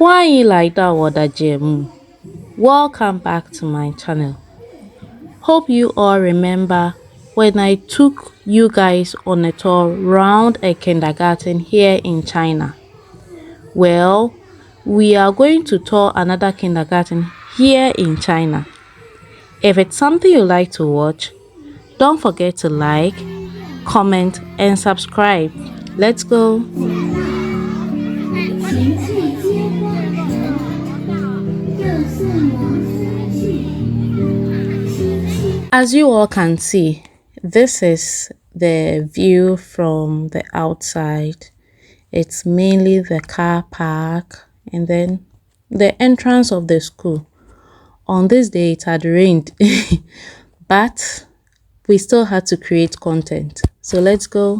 Why like that water gem? Welcome back to my channel. Hope you all remember when I took you guys on a tour round a kindergarten here in China. Well, we are going to tour another kindergarten here in China. If it's something you like to watch, don't forget to like, comment and subscribe. Let's go. As you all can see, this is the view from the outside. It's mainly the car park and then the entrance of the school. On this day it had rained, but we still had to create content. So let's go.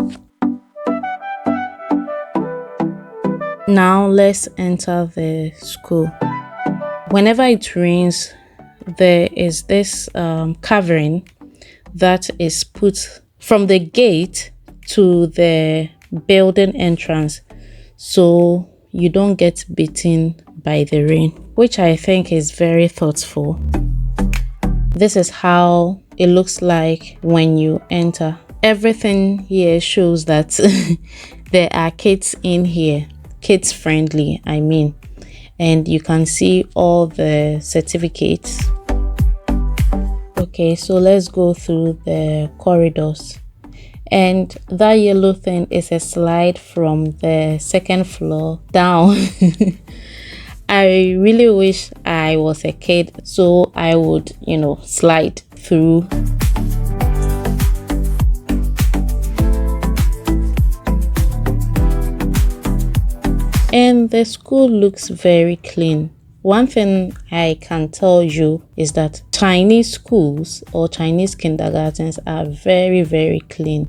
Now let's enter the school. Whenever it rains, there is this covering that is put from the gate to the building entrance so you don't get beaten by the rain, which I think is very thoughtful. This is how it looks like when you enter. Everything here shows that there are kids in here, kids friendly I mean, and you can see all the certificates. Okay, so let's go through the corridors, and that yellow thing is a slide from the second floor down. I really wish I was a kid so I would, slide through. And the school looks very clean. One thing I can tell you is that Chinese schools or Chinese kindergartens are very, very clean.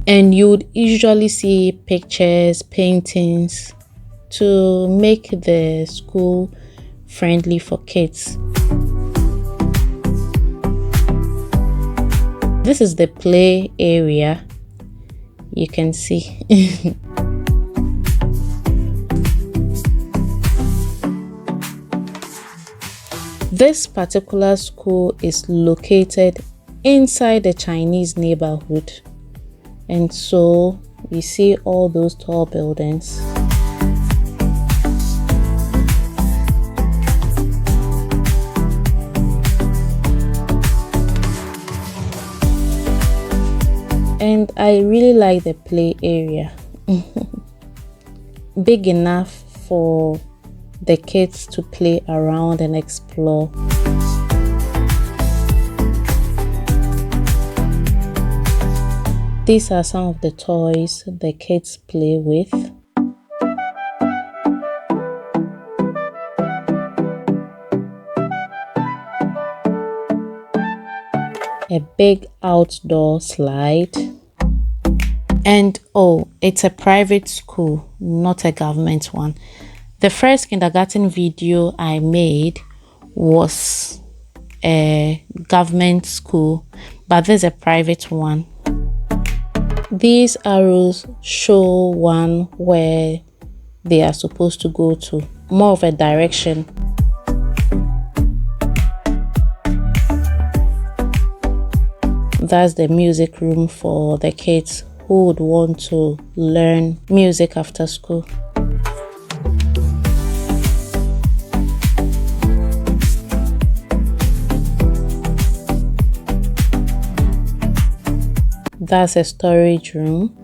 And you would usually see pictures, paintings to make the school friendly for kids. This is the play area. You can see. This particular school is located inside the Chinese neighborhood, and so you see all those tall buildings. And I really like the play area. Big enough for the kids to play around and explore. These are some of the toys the kids play with. A big outdoor slide. And oh, it's a private school, not a government one. The first kindergarten video I made was a government school, but there's a private one. These arrows show one where they are supposed to go to, more of a direction. That's the music room for the kids who would want to learn music after school. That's a storage room.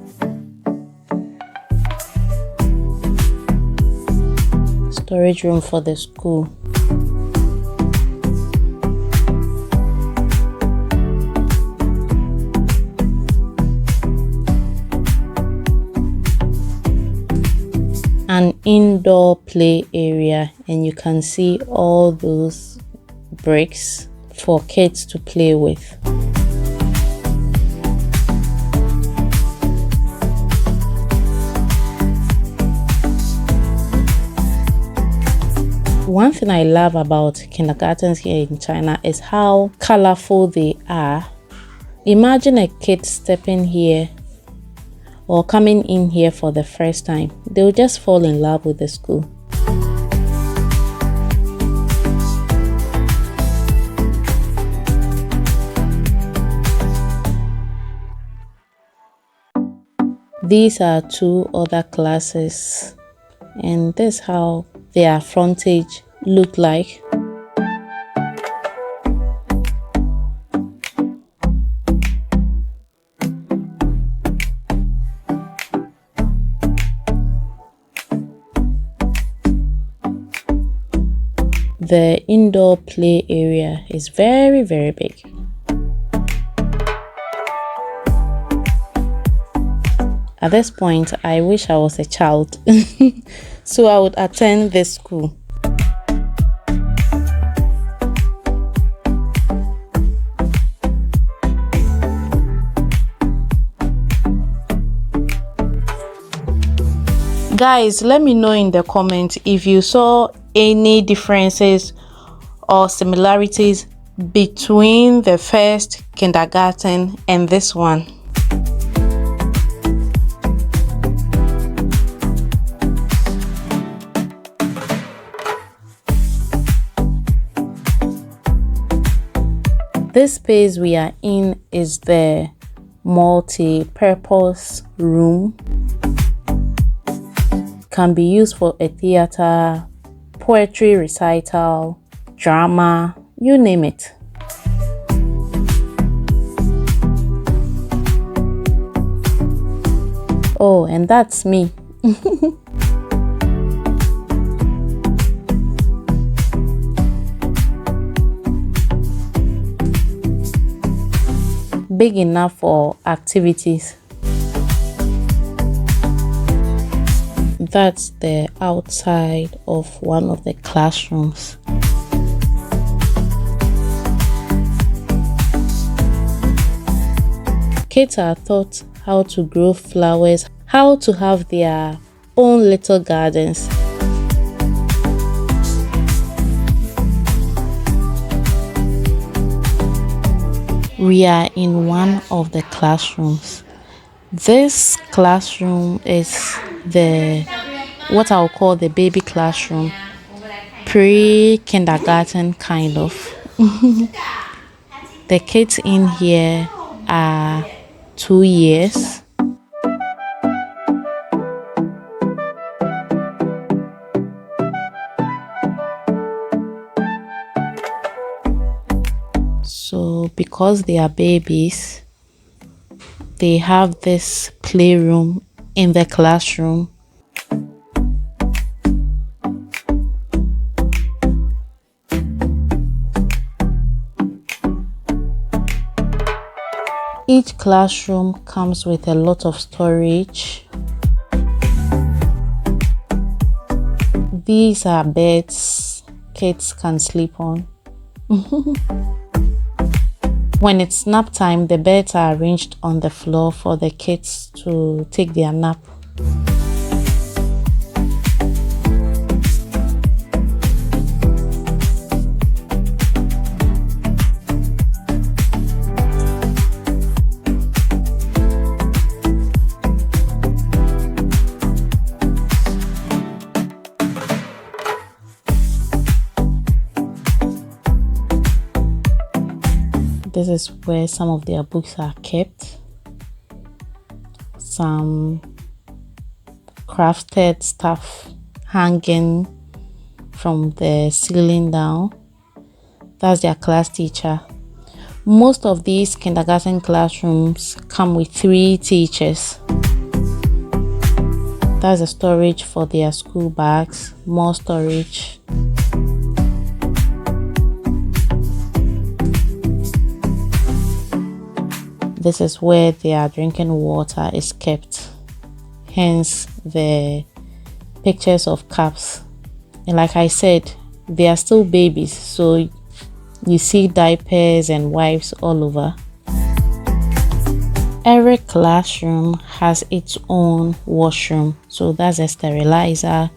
Storage room for the school. An indoor play area, and you can see all those bricks for kids to play with. One thing I love about kindergartens here in China is how colorful they are Imagine a kid stepping here or coming in here for the first time. They'll just fall in love with the school. These are two other classes, and this is how their frontage look like. The indoor play area is very, very big. At this point, I wish I was a child, so I would attend this school. Guys, let me know in the comments if you saw any differences or similarities between the first kindergarten and this one. This space we are in is the multi-purpose room. Can be used for a theater, poetry recital, drama, you name it. Oh, and that's me. Big enough for activities. That's the outside of one of the classrooms. Kids are taught how to grow flowers, how to have their own little gardens. We are in one of the classrooms. This classroom is what I'll call the baby classroom, pre-kindergarten kind of. The kids in here are 2 years. So because they are babies, they have this playroom in the classroom. Each classroom comes with a lot of storage. These are beds kids can sleep on. When it's nap time, the beds are arranged on the floor for the kids to take their nap. This is where some of their books are kept. Some crafted stuff hanging from the ceiling down. That's their class teacher. Most of these kindergarten classrooms come with 3 teachers. That's the storage for their school bags, more storage. This is where their drinking water is kept, hence the pictures of cups. And like I said, they are still babies, so you see diapers and wipes all over. Every classroom has its own washroom, so that's a sterilizer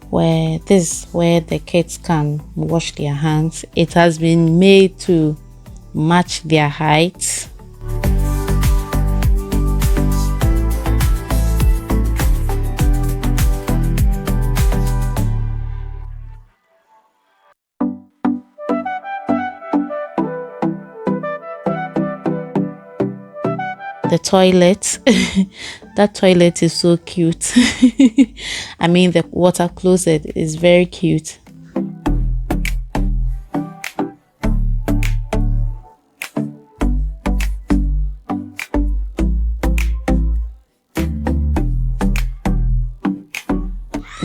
where this is where the kids can wash their hands. It has been made to match their heights. the toilet. That toilet is so cute. I mean, the water closet is very cute.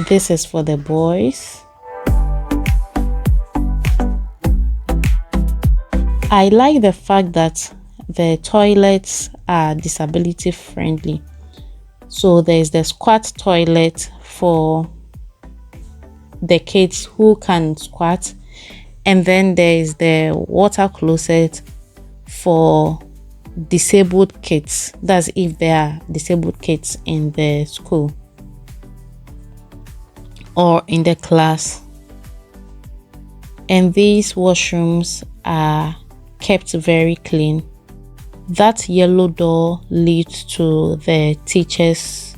This is for the boys. I like the fact that the toilets are disability friendly. So there's the squat toilet for the kids who can squat, and then there's the water closet for disabled kids. That's if there are disabled kids in the school or in the class. And these washrooms are kept very clean. That yellow door leads to the teacher's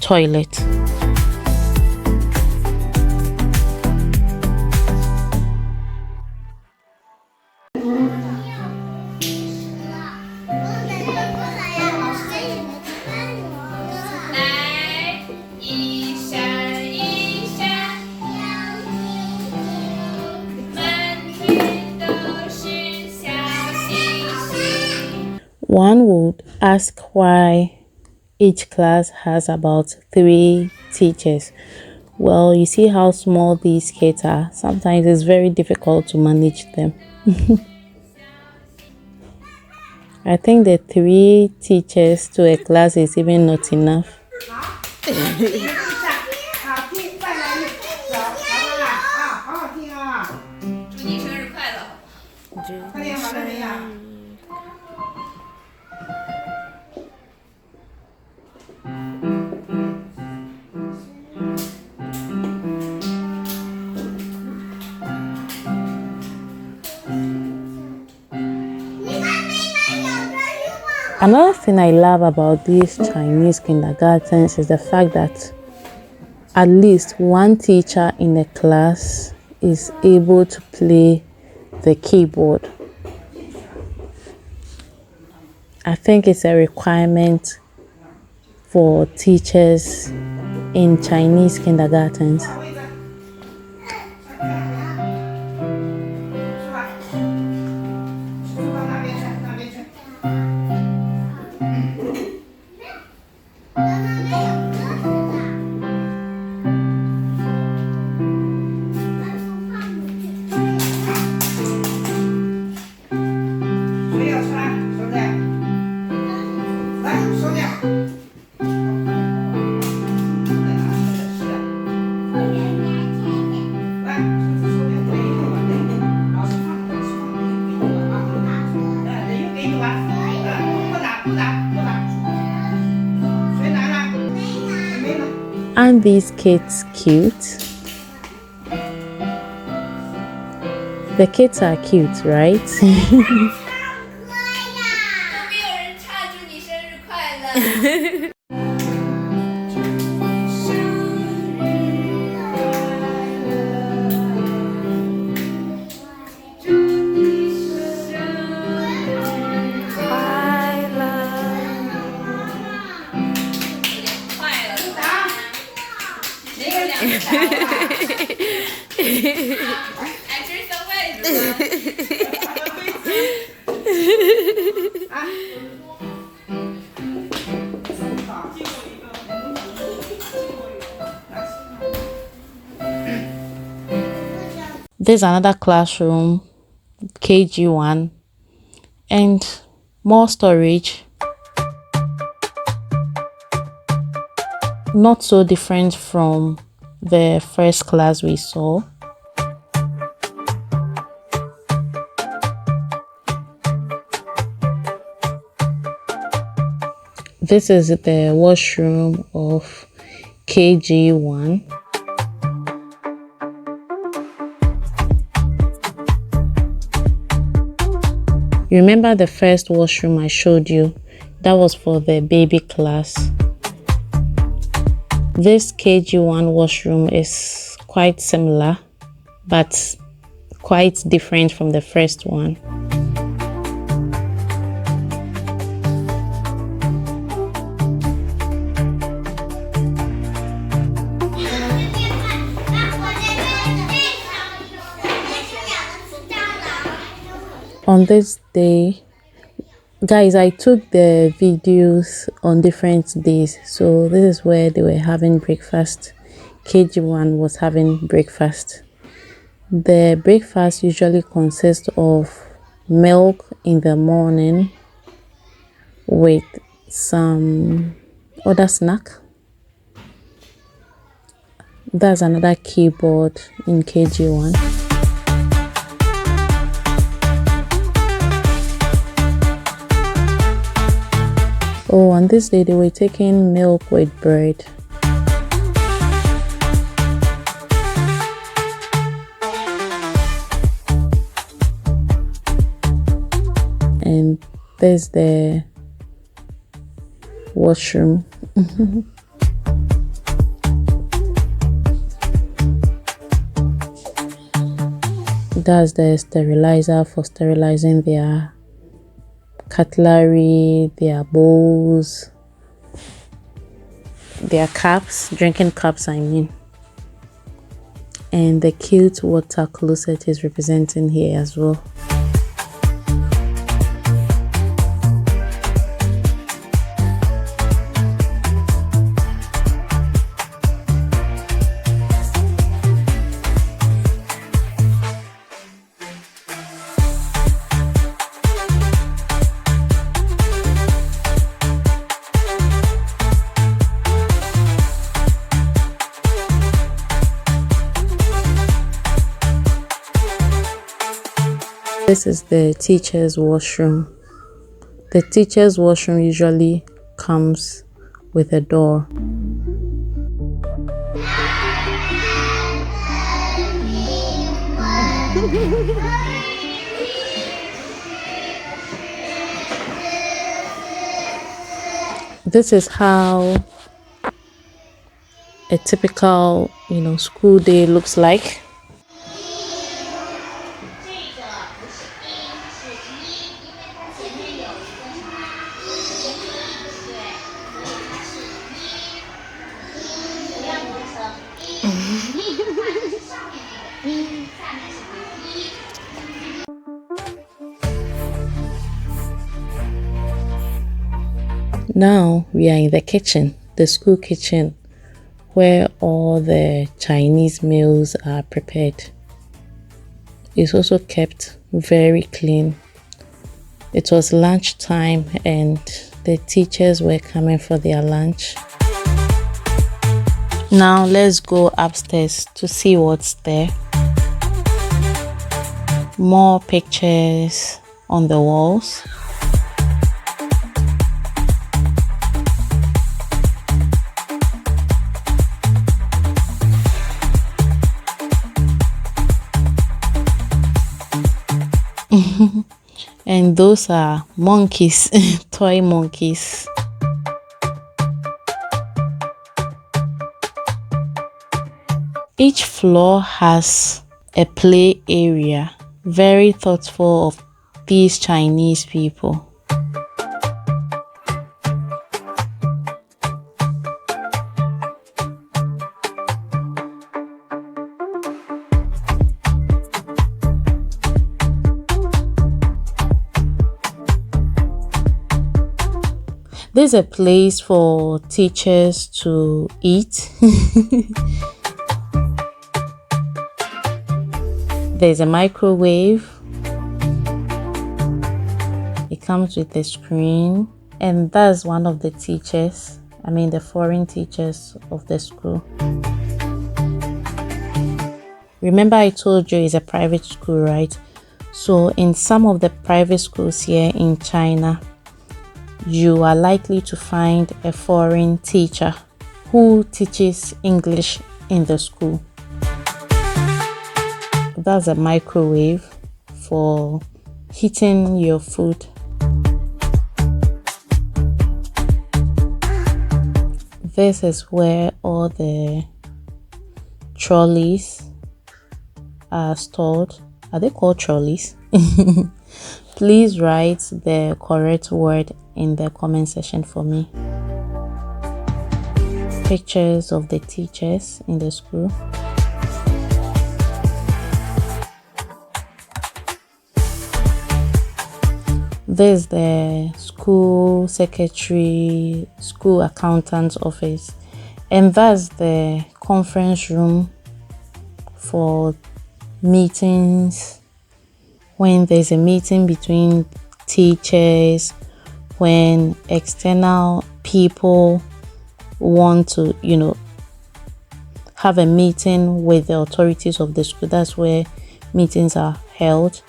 toilet. One would ask why each class has about 3 teachers. Well, you see how small these kids are. Sometimes it's very difficult to manage them. I think the 3 teachers to a class is even not enough. Another thing I love about these Chinese kindergartens is the fact that at least one teacher in the class is able to play the keyboard. I think it's a requirement for teachers in Chinese kindergartens. Aren't these kids cute? The kids are cute, right? There's another classroom, KG1, and more storage. Not so different from the first class we saw. This is the washroom of KG1. You remember the first washroom I showed you? That was for the baby class. This KG1 washroom is quite similar, but quite different from the first one. On this day, guys, I took the videos on different days. So this is where they were having breakfast. KG1 was having breakfast. The breakfast usually consists of milk in the morning with some other snack. That's another keyboard in KG1. Oh, on this day they were taking milk with bread. And there's the washroom. That's the sterilizer for sterilizing their cutlery, their bowls, their cups, drinking cups I mean. And the cute water closet is representing here as well. This is the teacher's washroom. The teacher's washroom usually comes with a door. This is how a typical, school day looks like. Now we are in the kitchen, the school kitchen, where all the Chinese meals are prepared. It's also kept very clean. It was lunchtime and the teachers were coming for their lunch. Now let's go upstairs to see what's there. More pictures on the walls. And those are monkeys, toy monkeys. Each floor has a play area. Very thoughtful of these Chinese people. This is a place for teachers to eat. There's a microwave. It comes with a screen, and that's one of the teachers, the foreign teachers of the school. Remember I told you it's a private school, right? So in some of the private schools here in China, you are likely to find a foreign teacher who teaches English in the school. That's a microwave for heating your food. This is where all the trolleys are stored. Are they called trolleys? Please write the correct word in the comment section for me. Pictures of the teachers in the school. There's the school secretary, school accountant's office, and that's the conference room for meetings. When there's a meeting between teachers, when external people want to, have a meeting with the authorities of the school, that's where meetings are held.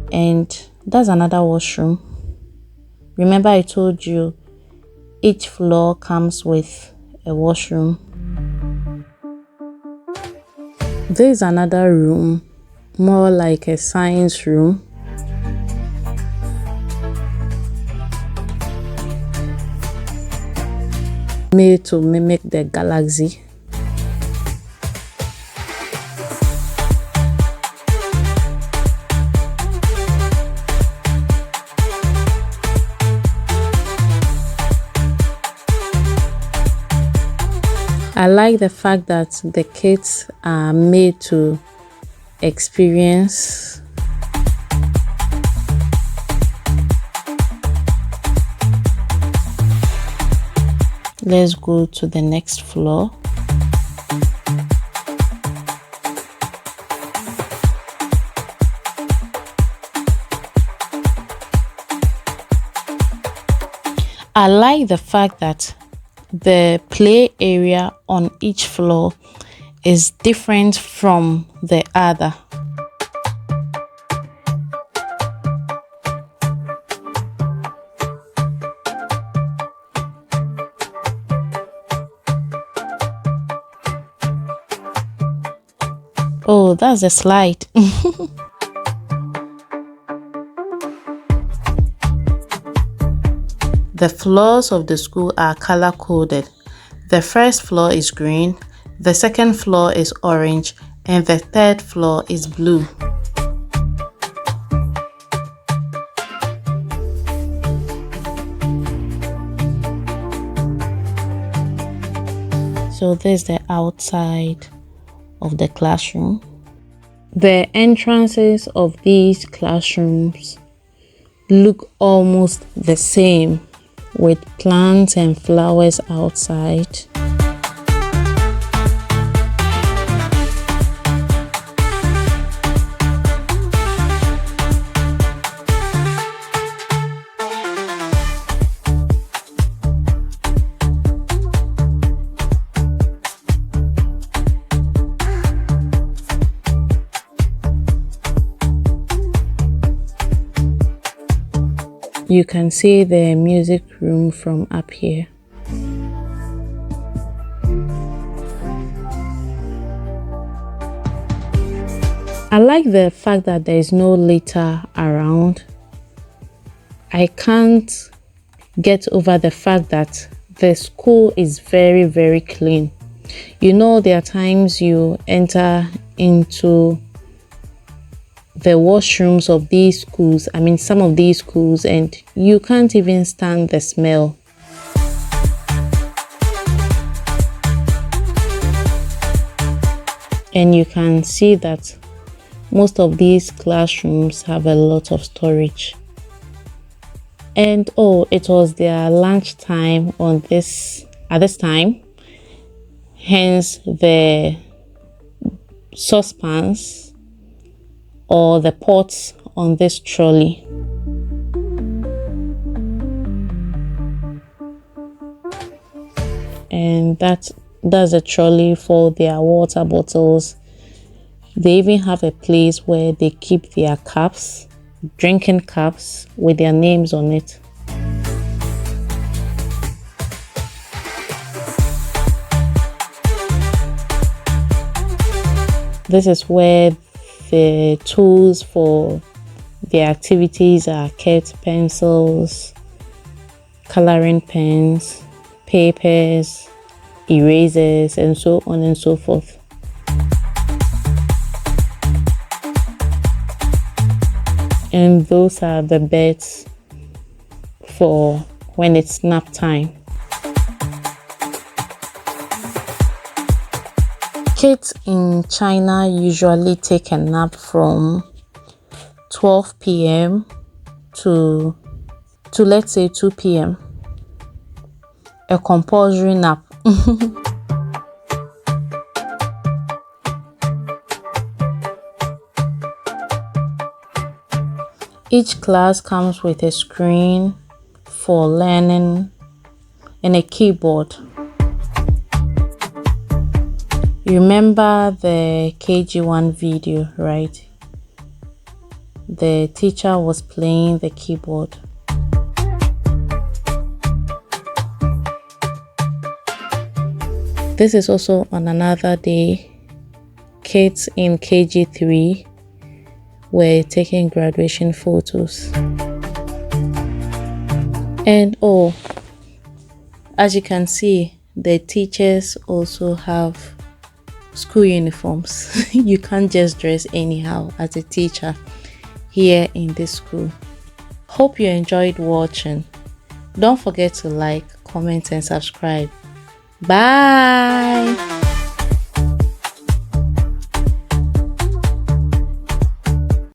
And that's another washroom. Remember I told you each floor comes with a washroom. There's another room, more like a science room. Made to mimic the galaxy. I like the fact that the kids are made to experience. Let's go to the next floor. I like the fact that the play area on each floor is different from the other. Oh, that's a slide. The floors of the school are color coded. The first floor is green, the second floor is orange, and the third floor is blue. So this is the outside of the classroom. The entrances of these classrooms look almost the same, with plants and flowers outside. You can see the music room from up here. I like the fact that there is no litter around. I can't get over the fact that the school is very, very clean. There are times you enter into the washrooms of these schools, some of these schools, and you can't even stand the smell. And you can see that most of these classrooms have a lot of storage. And it was their lunch time at this time, hence the saucepans or the pots on this trolley. And that's a trolley for their water bottles. They even have a place where they keep their cups, drinking cups with their names on it. This is where the tools for the activities are kept: pencils, coloring pens, papers, erasers, and so on and so forth. And those are the beds for when it's nap time. Kids in China usually take a nap from 12 p.m. to let's say 2 p.m. A compulsory nap. Each class comes with a screen for learning and a keyboard. You remember the KG1 video, right? The teacher was playing the keyboard. This is also on another day. Kids in KG3 were taking graduation photos. And oh, as you can see, the teachers also have school uniforms. You can't just dress anyhow as a teacher here in this school. Hope you enjoyed watching. Don't forget to like, comment and subscribe. Bye.